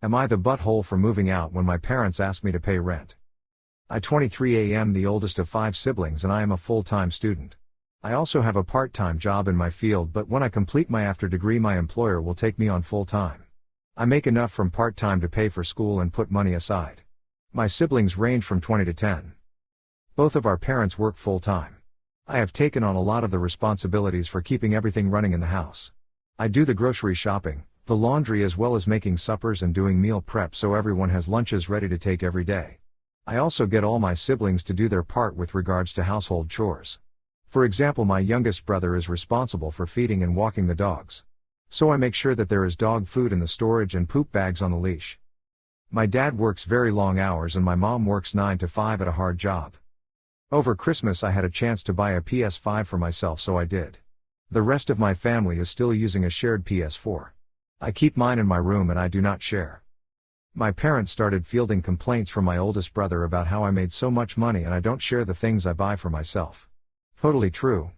Am I the butthole for moving out when my parents ask me to pay rent? I 23 am the oldest of 5 siblings and I am a full-time student. I also have a part-time job in my field, but when I complete my after degree my employer will take me on full-time. I make enough from part-time to pay for school and put money aside. My siblings range from 20 to 10. Both of our parents work full-time. I have taken on a lot of the responsibilities for keeping everything running in the house. I do the grocery shopping, the laundry, as well as making suppers and doing meal prep so everyone has lunches ready to take every day. I also get all my siblings to do their part with regards to household chores. For example, my youngest brother is responsible for feeding and walking the dogs. So I make sure that there is dog food in the storage and poop bags on the leash. My dad works very long hours and my mom works 9 to 5 at a hard job. Over Christmas I had a chance to buy a PS5 for myself, so I did. The rest of my family is still using a shared PS4. I keep mine in my room and I do not share. My parents started fielding complaints from my oldest brother about how I made so much money and I don't share the things I buy for myself. Totally true.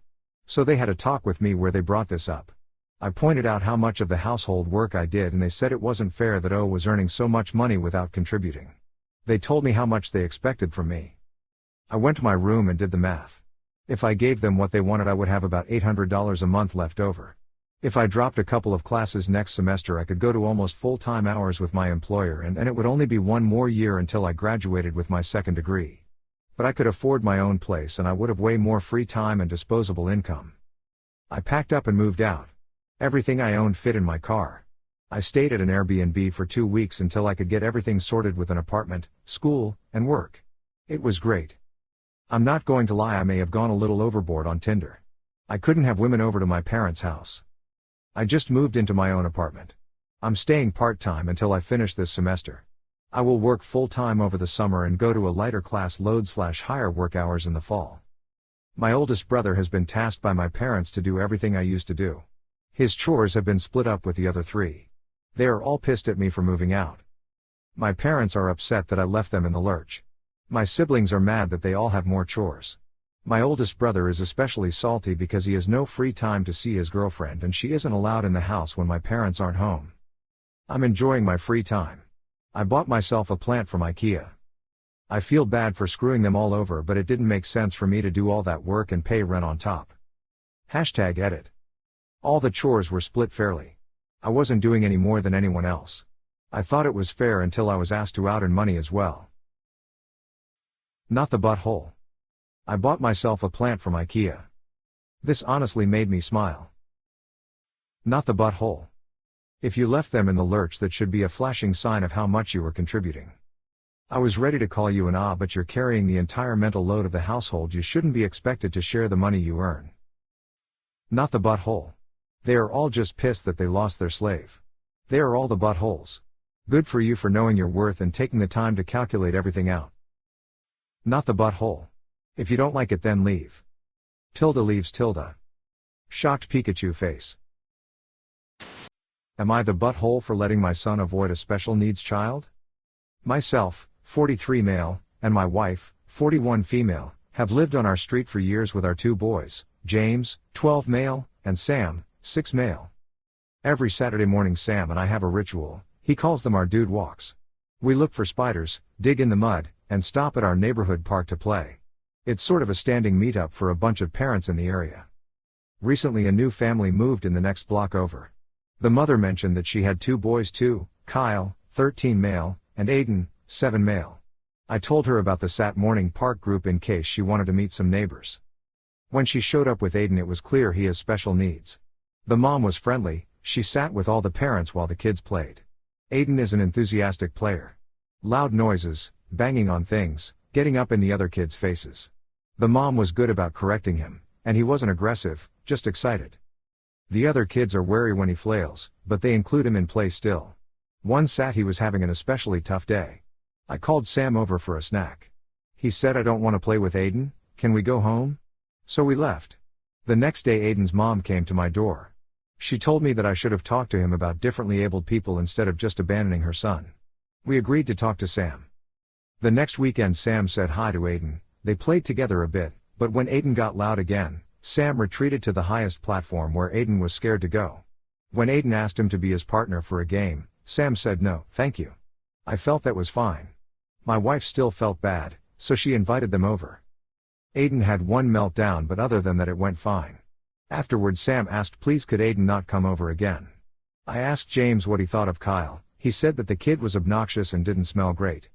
So they had a talk with me where they brought this up. I pointed out how much of the household work I did and they said it wasn't fair that O was earning so much money without contributing. They told me how much they expected from me. I went to my room and did the math. If I gave them what they wanted I would have about $800 a month left over. If I dropped a couple of classes next semester I could go to almost full-time hours with my employer and it would only be one more year until I graduated with my second degree. But I could afford my own place and I would have way more free time and disposable income. I packed up and moved out. Everything I owned fit in my car. I stayed at an Airbnb for 2 weeks until I could get everything sorted with an apartment, school, and work. It was great. I'm not going to lie, I may have gone a little overboard on Tinder. I couldn't have women over to my parents' house. I just moved into my own apartment. I'm staying part-time until I finish this semester. I will work full-time over the summer and go to a lighter class load/higher work hours in the fall. My oldest brother has been tasked by my parents to do everything I used to do. His chores have been split up with the other 3. They are all pissed at me for moving out. My parents are upset that I left them in the lurch. My siblings are mad that they all have more chores. My oldest brother is especially salty because he has no free time to see his girlfriend and she isn't allowed in the house when my parents aren't home. I'm enjoying my free time. I bought myself a plant from IKEA. I feel bad for screwing them all over, but it didn't make sense for me to do all that work and pay rent on top. #edit. All the chores were split fairly. I wasn't doing any more than anyone else. I thought it was fair until I was asked to out earn money as well. Not the butthole. I bought myself a plant from IKEA. This honestly made me smile. Not the butthole. If you left them in the lurch, that should be a flashing sign of how much you were contributing. I was ready to call you an but you're carrying the entire mental load of the household. You shouldn't be expected to share the money you earn. Not the butthole. They are all just pissed that they lost their slave. They are all the buttholes. Good for you for knowing your worth and taking the time to calculate everything out. Not the butthole. If you don't like it, then leave. Tilda leaves Tilda. Shocked Pikachu face. Am I the butthole for letting my son avoid a special needs child? Myself, 43 male, and my wife, 41 female, have lived on our street for years with our 2 boys, James, 12 male, and Sam, 6 male. Every Saturday morning Sam and I have a ritual. He calls them our dude walks. We look for spiders, dig in the mud, and stop at our neighborhood park to play. It's sort of a standing meetup for a bunch of parents in the area. Recently a new family moved in the next block over. The mother mentioned that she had 2 boys too, Kyle, 13 male, and Aiden, 7 male. I told her about the Sat morning park group in case she wanted to meet some neighbors. When she showed up with Aiden, it was clear he has special needs. The mom was friendly, she sat with all the parents while the kids played. Aiden is an enthusiastic player. Loud noises, banging on things, getting up in the other kids' faces. The mom was good about correcting him, and he wasn't aggressive, just excited. The other kids are wary when he flails, but they include him in play still. One sat he was having an especially tough day. I called Sam over for a snack. He said, I don't want to play with Aiden, can we go home? So we left. The next day Aiden's mom came to my door. She told me that I should have talked to him about differently abled people instead of just abandoning her son. We agreed to talk to Sam. The next weekend Sam said hi to Aiden, they played together a bit, but when Aiden got loud again, Sam retreated to the highest platform where Aiden was scared to go. When Aiden asked him to be his partner for a game, Sam said no, thank you. I felt that was fine. My wife still felt bad, so she invited them over. Aiden had one meltdown, but other than that it went fine. Afterward Sam asked please could Aiden not come over again. I asked James what he thought of Kyle. He said that the kid was obnoxious and didn't smell great.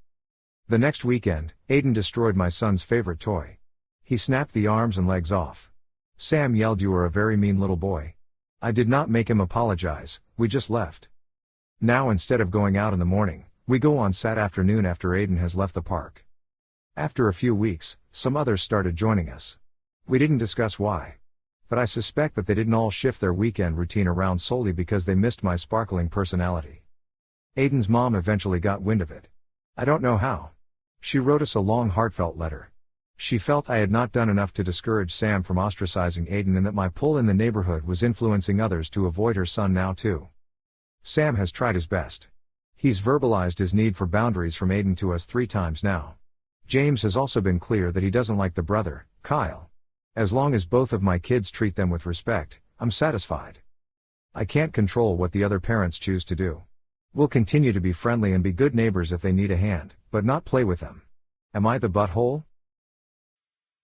The next weekend, Aiden destroyed my son's favorite toy. He snapped the arms and legs off. Sam yelled, "You are a very mean little boy." I did not make him apologize, we just left. Now instead of going out in the morning, we go on Sat afternoon after Aiden has left the park. After a few weeks, some others started joining us. We didn't discuss why. But I suspect that they didn't all shift their weekend routine around solely because they missed my sparkling personality. Aiden's mom eventually got wind of it. I don't know how. She wrote us a long heartfelt letter. She felt I had not done enough to discourage Sam from ostracizing Aiden and that my pull in the neighborhood was influencing others to avoid her son now too. Sam has tried his best. He's verbalized his need for boundaries from Aiden to us 3 times now. James has also been clear that he doesn't like the brother, Kyle. As long as both of my kids treat them with respect, I'm satisfied. I can't control what the other parents choose to do. We'll continue to be friendly and be good neighbors if they need a hand, but not play with them. Am I the butthole?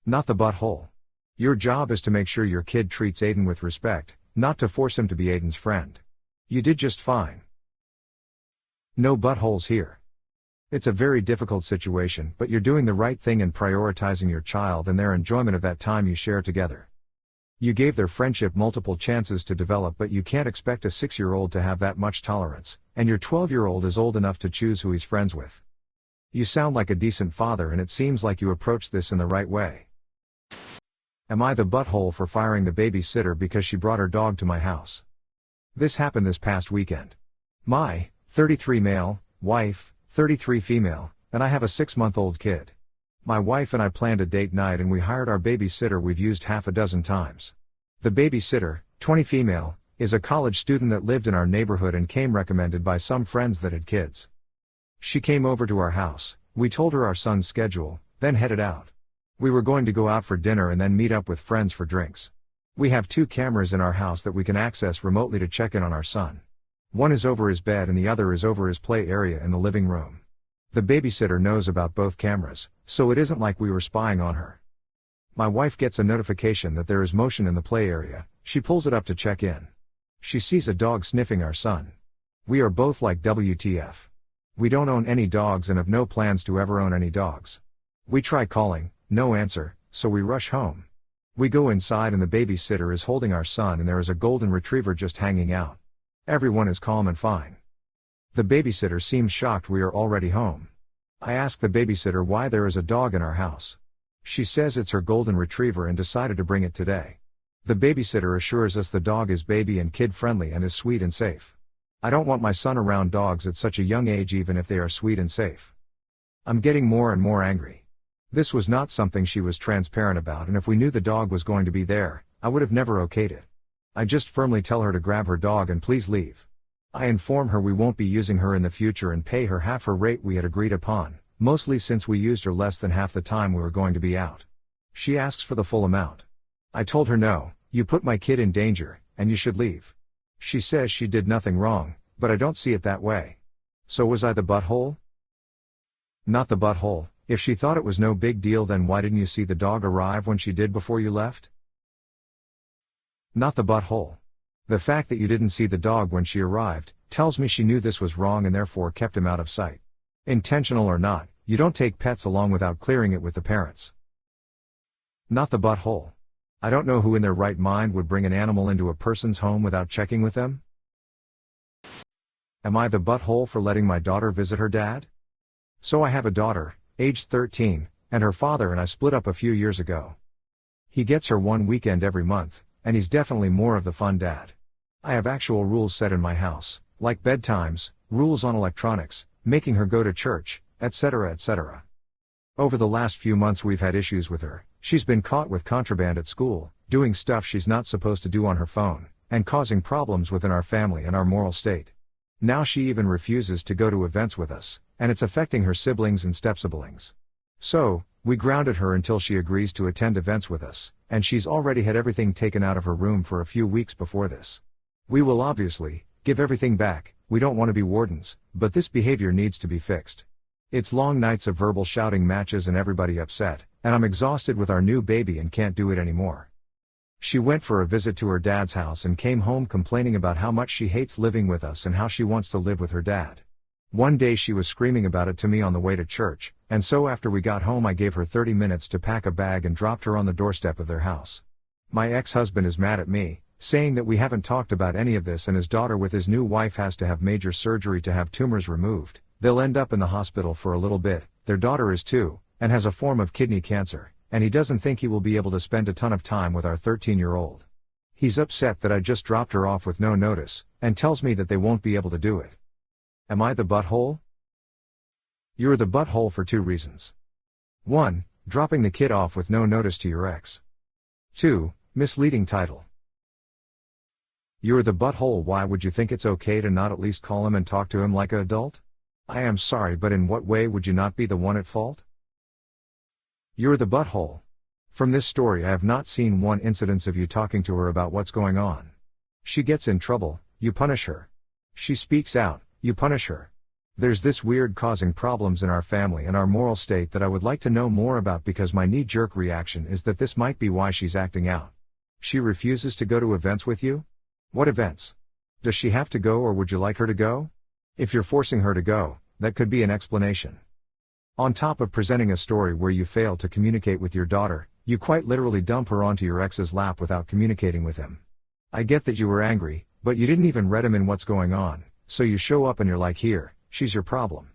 Not the butthole. Your job is to make sure your kid treats Aiden with respect, not to force him to be Aiden's friend. You did just fine. No buttholes here. It's a very difficult situation, but you're doing the right thing in prioritizing your child and their enjoyment of that time you share together. You gave their friendship multiple chances to develop, but you can't expect a 6-year-old to have that much tolerance, and your 12-year-old is old enough to choose who he's friends with. You sound like a decent father and it seems like you approach this in the right way. Am I the butthole for firing the babysitter because she brought her dog to my house? This happened this past weekend. My 33 male, wife, 33 female, and I have a 6-month-old kid. My wife and I planned a date night and we hired our babysitter we've used half a dozen times. The babysitter, 20 female, is a college student that lived in our neighborhood and came recommended by some friends that had kids. She came over to our house, we told her our son's schedule, then headed out. We were going to go out for dinner and then meet up with friends for drinks. We have 2 cameras in our house that we can access remotely to check in on our son. One is over his bed and the other is over his play area in the living room. The babysitter knows about both cameras, so it isn't like we were spying on her. My wife gets a notification that there is motion in the play area. She pulls it up to check in. She sees a dog sniffing our son. We are both like WTF. We don't own any dogs and have no plans to ever own any dogs. We try calling, no answer, so we rush home. We go inside and the babysitter is holding our son and there is a golden retriever just hanging out. Everyone is calm and fine. The babysitter seems shocked we are already home. I ask the babysitter why there is a dog in our house. She says it's her golden retriever and decided to bring it today. The babysitter assures us the dog is baby and kid friendly and is sweet and safe. I don't want my son around dogs at such a young age even if they are sweet and safe. I'm getting more and more angry. This was not something she was transparent about, and if we knew the dog was going to be there, I would have never okayed it. I just firmly tell her to grab her dog and please leave. I inform her we won't be using her in the future and pay her half her rate we had agreed upon, mostly since we used her less than half the time we were going to be out. She asks for the full amount. I told her no, you put my kid in danger, and you should leave. She says she did nothing wrong, but I don't see it that way. So was I the butthole? Not the butthole. If she thought it was no big deal, then why didn't you see the dog arrive when she did before you left? Not the butthole. The fact that you didn't see the dog when she arrived tells me she knew this was wrong and therefore kept him out of sight. Intentional or not, you don't take pets along without clearing it with the parents. Not the butthole. I don't know who in their right mind would bring an animal into a person's home without checking with them. Am I the butthole for letting my daughter visit her dad? So I have a daughter, aged 13, and her father and I split up a few years ago. He gets her one weekend every month, and he's definitely more of the fun dad. I have actual rules set in my house, like bedtimes, rules on electronics, making her go to church, etc. etc. Over the last few months we've had issues with her. She's been caught with contraband at school, doing stuff she's not supposed to do on her phone, and causing problems within our family and our moral state. Now she even refuses to go to events with us, and it's affecting her siblings and step-siblings. So, we grounded her until she agrees to attend events with us, and she's already had everything taken out of her room for a few weeks before this. We will obviously Give everything back, we don't want to be wardens, but this behavior needs to be fixed. It's long nights of verbal shouting matches and everybody upset, and I'm exhausted with our new baby and can't do it anymore. She went for a visit to her dad's house and came home complaining about how much she hates living with us and how she wants to live with her dad. One day she was screaming about it to me on the way to church, and so after we got home I gave her 30 minutes to pack a bag and dropped her on the doorstep of their house. My ex-husband is mad at me, saying that we haven't talked about any of this and his daughter with his new wife has to have major surgery to have tumors removed. They'll end up in the hospital for a little bit, their daughter is 2, and has a form of kidney cancer, and he doesn't think he will be able to spend a ton of time with our 13-year-old. He's upset that I just dropped her off with no notice, and tells me that they won't be able to do it. Am I the butthole? You're the butthole for 2 reasons. 1. Dropping the kid off with no notice to your ex. 2. Misleading title. You're the butthole. Why would you think it's okay to not at least call him and talk to him like an adult? I am sorry, but in what way would you not be the one at fault? You're the butthole. From this story I have not seen one incidence of you talking to her about what's going on. She gets in trouble, you punish her. She speaks out, you punish her. There's this weird causing problems in our family and our moral state that I would like to know more about because my knee-jerk reaction is that this might be why she's acting out. She refuses to go to events with you? What events? Does she have to go or would you like her to go? If you're forcing her to go, that could be an explanation. On top of presenting a story where you fail to communicate with your daughter, you quite literally dump her onto your ex's lap without communicating with him. I get that you were angry, but you didn't even let him in what's going on, so you show up and you're like, here, she's your problem.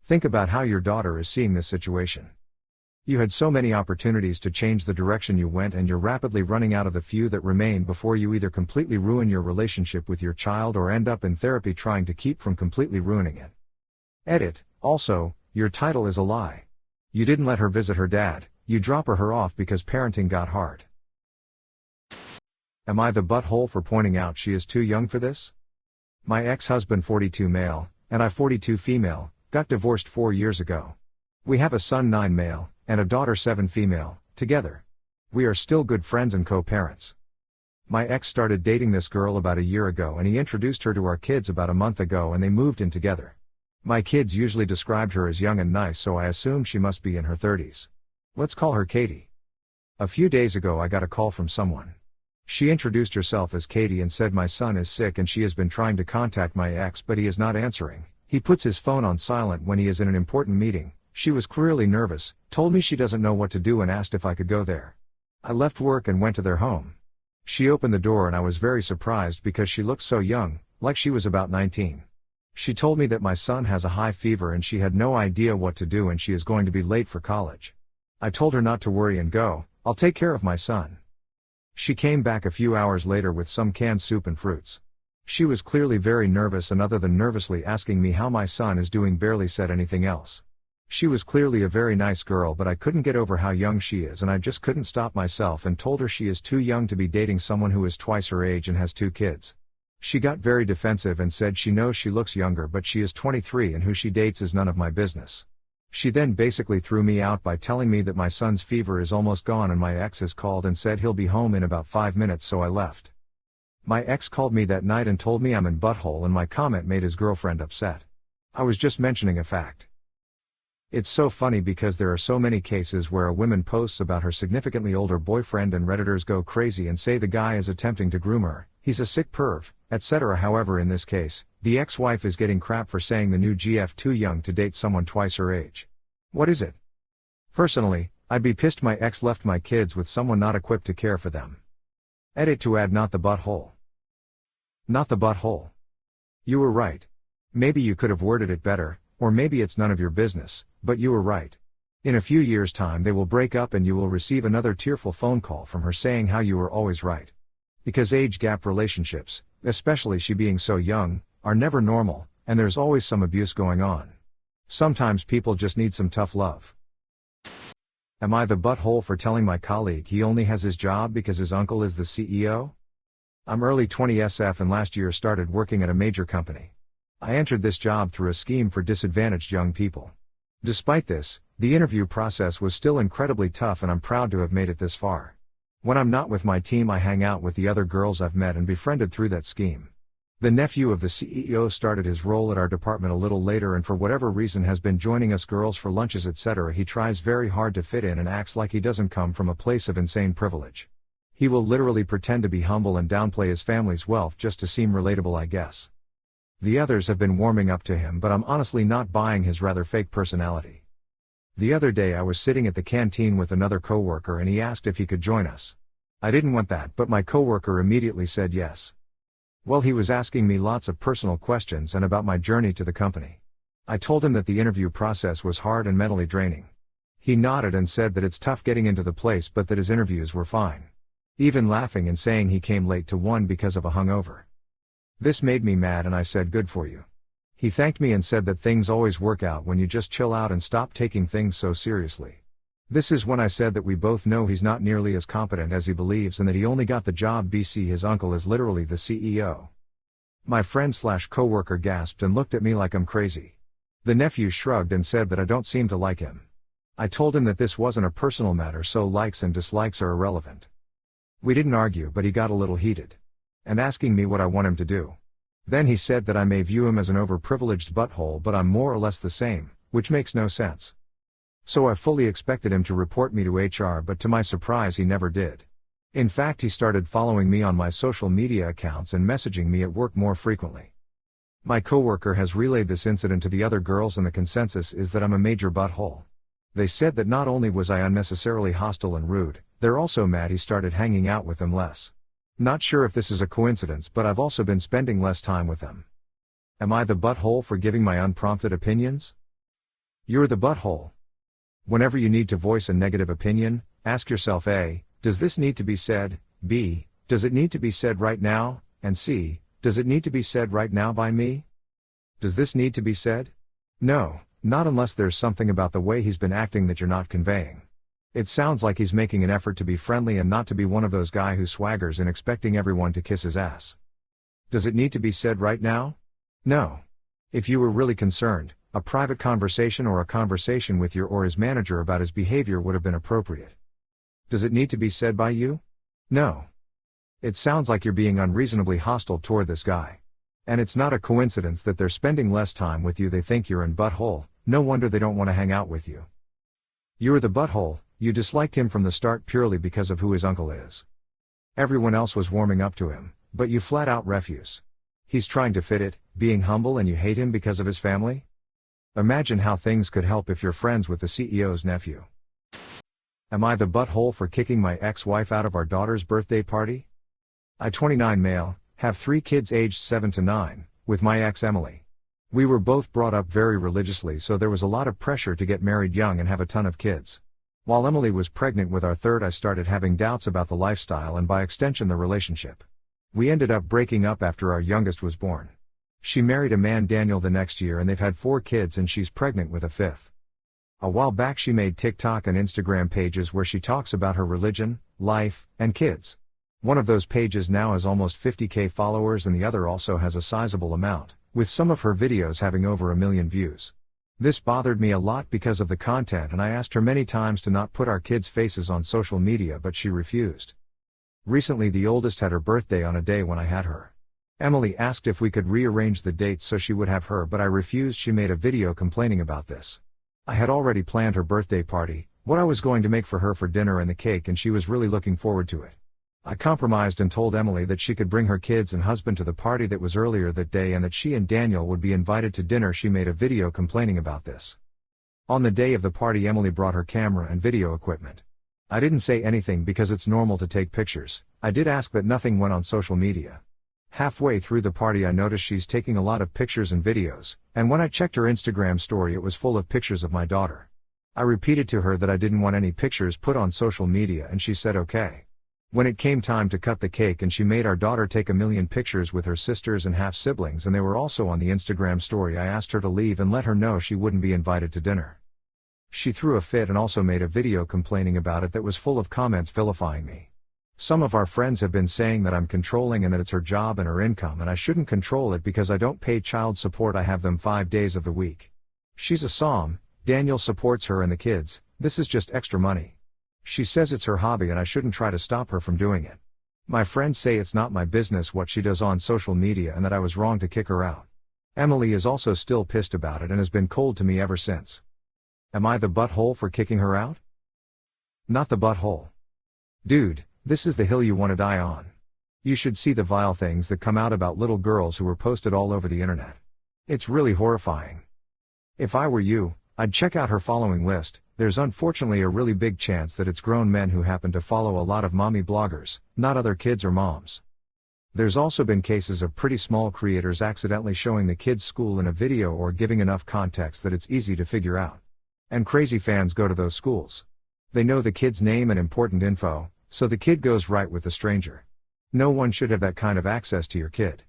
Think about how your daughter is seeing this situation. You had so many opportunities to change the direction you went and you're rapidly running out of the few that remain before you either completely ruin your relationship with your child or end up in therapy trying to keep from completely ruining it. Edit. Also, your title is a lie. You didn't let her visit her dad, you drop her off because parenting got hard. Am I the butthole for pointing out she is too young for this? My ex-husband 42 male, and I 42 female, got divorced 4 years ago. We have a son 9 male, and a daughter 7 female, together. We are still good friends and co-parents. My ex started dating this girl about a year ago and he introduced her to our kids about a month ago and they moved in together. My kids usually described her as young and nice, so I assumed she must be in her 30s. Let's call her Katie. A few days ago I got a call from someone. She introduced herself as Katie and said my son is sick and she has been trying to contact my ex but he is not answering. He puts his phone on silent when he is in an important meeting. She was clearly nervous, told me she doesn't know what to do and asked if I could go there. I left work and went to their home. She opened the door and I was very surprised because she looked so young, like she was about 19. She told me that my son has a high fever and she had no idea what to do and she is going to be late for college. I told her not to worry and go, I'll take care of my son. She came back a few hours later with some canned soup and fruits. She was clearly very nervous and other than nervously asking me how my son is doing barely said anything else. She was clearly a very nice girl but I couldn't get over how young she is and I just couldn't stop myself and told her she is too young to be dating someone who is twice her age and has 2 kids. She got very defensive and said she knows she looks younger but she is 23 and who she dates is none of my business. She then basically threw me out by telling me that my son's fever is almost gone and my ex has called and said he'll be home in about 5 minutes, so I left. My ex called me that night and told me I'm in butthole and my comment made his girlfriend upset. I was just mentioning a fact. It's so funny because there are so many cases where a woman posts about her significantly older boyfriend and Redditors go crazy and say the guy is attempting to groom her, he's a sick perv, etc. However, in this case, the ex-wife is getting crap for saying the new GF too young to date someone twice her age. What is it? Personally, I'd be pissed my ex left my kids with someone not equipped to care for them. Edit to add not the butthole. Not the butthole. You were right. Maybe you could have worded it better, or maybe it's none of your business, but you were right. In a few years' time they will break up and you will receive another tearful phone call from her saying how you were always right. Because age gap relationships, especially she being so young, are never normal, and there's always some abuse going on. Sometimes people just need some tough love. Am I the butthole for telling my colleague he only has his job because his uncle is the CEO? I'm early 20 SF and last year started working at a major company. I entered this job through a scheme for disadvantaged young people. Despite this, the interview process was still incredibly tough and I'm proud to have made it this far. When I'm not with my team I hang out with the other girls I've met and befriended through that scheme. The nephew of the CEO started his role at our department a little later and for whatever reason has been joining us girls for lunches etc. He tries very hard to fit in and acts like he doesn't come from a place of insane privilege. He will literally pretend to be humble and downplay his family's wealth just to seem relatable, I guess. The others have been warming up to him, but I'm honestly not buying his rather fake personality. The other day I was sitting at the canteen with another coworker and he asked if he could join us. I didn't want that, but my coworker immediately said yes. Well, he was asking me lots of personal questions and about my journey to the company. I told him that the interview process was hard and mentally draining. He nodded and said that it's tough getting into the place but that his interviews were fine. Even laughing and saying he came late to one because of a hungover. This made me mad and I said, good for you. He thanked me and said that things always work out when you just chill out and stop taking things so seriously. This is when I said that we both know he's not nearly as competent as he believes and that he only got the job BC his uncle is literally the CEO. My friend/coworker gasped and looked at me like I'm crazy. The nephew shrugged and said that I don't seem to like him. I told him that this wasn't a personal matter, so likes and dislikes are irrelevant. We didn't argue, but he got a little heated. And asking me what I want him to do. Then he said that I may view him as an overprivileged butthole, but I'm more or less the same, which makes no sense. So I fully expected him to report me to HR, but to my surprise he never did. In fact, he started following me on my social media accounts and messaging me at work more frequently. My coworker has relayed this incident to the other girls and the consensus is that I'm a major butthole. They said that not only was I unnecessarily hostile and rude, they're also mad he started hanging out with them less. Not sure if this is a coincidence, but I've also been spending less time with them. Am I the butthole for giving my unprompted opinions? You're the butthole. Whenever you need to voice a negative opinion, ask yourself A, does this need to be said? B, does it need to be said right now? And C, does it need to be said right now by me? Does this need to be said? No, not unless there's something about the way he's been acting that you're not conveying. It sounds like he's making an effort to be friendly and not to be one of those guys who swaggers in expecting everyone to kiss his ass. Does it need to be said right now? No. If you were really concerned, a private conversation or a conversation with your or his manager about his behavior would have been appropriate. Does it need to be said by you? No. It sounds like you're being unreasonably hostile toward this guy. And it's not a coincidence that they're spending less time with you. They think you're in butthole, no wonder they don't want to hang out with you. You're the butthole, you disliked him from the start purely because of who his uncle is. Everyone else was warming up to him, but you flat out refuse. He's trying to fit it, being humble, and you hate him because of his family? Imagine how things could help if you're friends with the CEO's nephew. Am I the butthole for kicking my ex-wife out of our daughter's birthday party? I, 29 male, have 3 kids aged 7 to 9, with my ex Emily. We were both brought up very religiously, so there was a lot of pressure to get married young and have a ton of kids. While Emily was pregnant with our third, I started having doubts about the lifestyle and by extension the relationship. We ended up breaking up after our youngest was born. She married a man, Daniel, the next year, and they've had 4 kids and she's pregnant with a 5th. A while back she made TikTok and Instagram pages where she talks about her religion, life, and kids. One of those pages now has almost 50,000 followers and the other also has a sizable amount, with some of her videos having over 1 million views. This bothered me a lot because of the content, and I asked her many times to not put our kids' faces on social media, but she refused. Recently the oldest had her birthday on a day when I had her. Emily asked if we could rearrange the dates so she would have her, but I refused. She made a video complaining about this. I had already planned her birthday party, what I was going to make for her for dinner and the cake, and she was really looking forward to it. I compromised and told Emily that she could bring her kids and husband to the party that was earlier that day and that she and Daniel would be invited to dinner. She made a video complaining about this. On the day of the party, Emily brought her camera and video equipment. I didn't say anything because it's normal to take pictures. I did ask that nothing went on social media. Halfway through the party I noticed she's taking a lot of pictures and videos, and when I checked her Instagram story it was full of pictures of my daughter. I repeated to her that I didn't want any pictures put on social media and she said okay. When it came time to cut the cake and she made our daughter take 1 million pictures with her sisters and half-siblings and they were also on the Instagram story, I asked her to leave and let her know she wouldn't be invited to dinner. She threw a fit and also made a video complaining about it that was full of comments vilifying me. Some of our friends have been saying that I'm controlling and that it's her job and her income and I shouldn't control it because I don't pay child support. I have them 5 days of the week. She's a SOM, Daniel supports her and the kids, this is just extra money. She says it's her hobby and I shouldn't try to stop her from doing it. My friends say it's not my business what she does on social media and that I was wrong to kick her out. Emily is also still pissed about it and has been cold to me ever since. Am I the butthole for kicking her out? Not the butthole. Dude, this is the hill you want to die on. You should see the vile things that come out about little girls who were posted all over the internet. It's really horrifying. If I were you, I'd check out her following list. There's unfortunately a really big chance that it's grown men who happen to follow a lot of mommy bloggers, not other kids or moms. There's also been cases of pretty small creators accidentally showing the kid's school in a video or giving enough context that it's easy to figure out. And crazy fans go to those schools. They know the kid's name and important info, so the kid goes right with the stranger. No one should have that kind of access to your kid.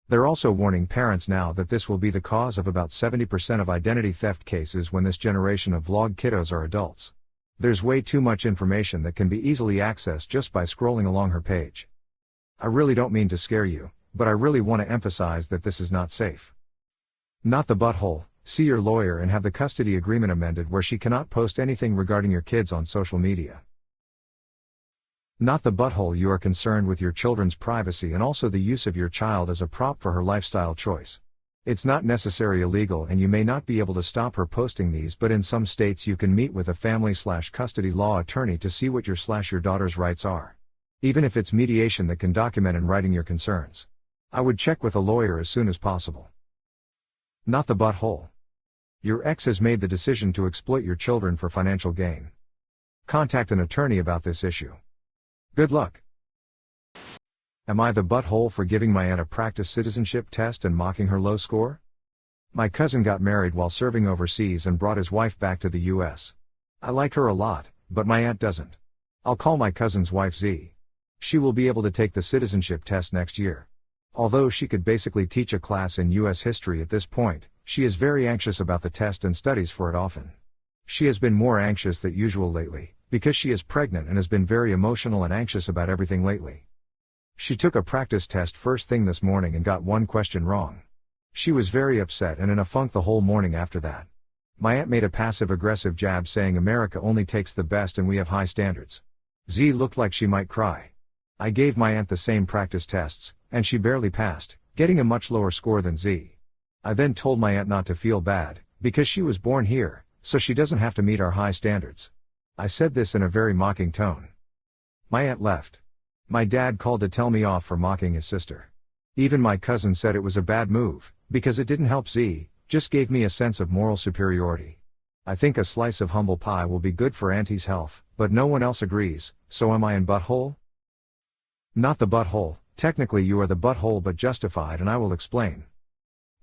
They're also warning parents now that this will be the cause of about 70% of identity theft cases when this generation of vlog kiddos are adults. There's way too much information that can be easily accessed just by scrolling along her page. I really don't mean to scare you, but I really want to emphasize that this is not safe. Not the butthole. See your lawyer and have the custody agreement amended where she cannot post anything regarding your kids on social media. Not the butthole. You are concerned with your children's privacy and also the use of your child as a prop for her lifestyle choice. It's not necessarily illegal and you may not be able to stop her posting these, but in some states you can meet with a family/custody law attorney to see what your daughter's rights are. Even if it's mediation that can document in writing your concerns. I would check with a lawyer as soon as possible. Not the butthole. Your ex has made the decision to exploit your children for financial gain. Contact an attorney about this issue. Good luck. Am I the butthole for giving my aunt a practice citizenship test and mocking her low score? My cousin got married while serving overseas and brought his wife back to the US. I like her a lot, but my aunt doesn't. I'll call my cousin's wife Z. She will be able to take the citizenship test next year. Although she could basically teach a class in US history at this point, she is very anxious about the test and studies for it often. She has been more anxious than usual lately, because she is pregnant and has been very emotional and anxious about everything lately. She took a practice test first thing this morning and got one question wrong. She was very upset and in a funk the whole morning after that. My aunt made a passive-aggressive jab saying America only takes the best and we have high standards. Z looked like she might cry. I gave my aunt the same practice tests, and she barely passed, getting a much lower score than Z. I then told my aunt not to feel bad, because she was born here, so she doesn't have to meet our high standards. I said this in a very mocking tone. My aunt left. My dad called to tell me off for mocking his sister. Even my cousin said it was a bad move, because it didn't help Z, just gave me a sense of moral superiority. I think a slice of humble pie will be good for Auntie's health, but no one else agrees, so am I in butthole? Not the butthole. Technically you are the butthole but justified and I will explain.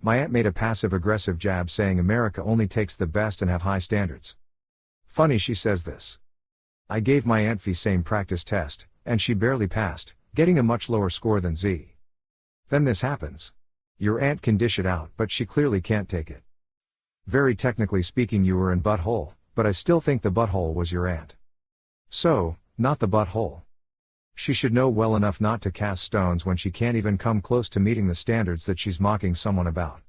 My aunt made a passive-aggressive jab saying America only takes the best and have high standards. Funny she says this. I gave my aunt the same practice test, and she barely passed, getting a much lower score than Z. Then this happens. Your aunt can dish it out but she clearly can't take it. Very technically speaking you were in butthole, but I still think the butthole was your aunt. So, not the butthole. She should know well enough not to cast stones when she can't even come close to meeting the standards that she's mocking someone about.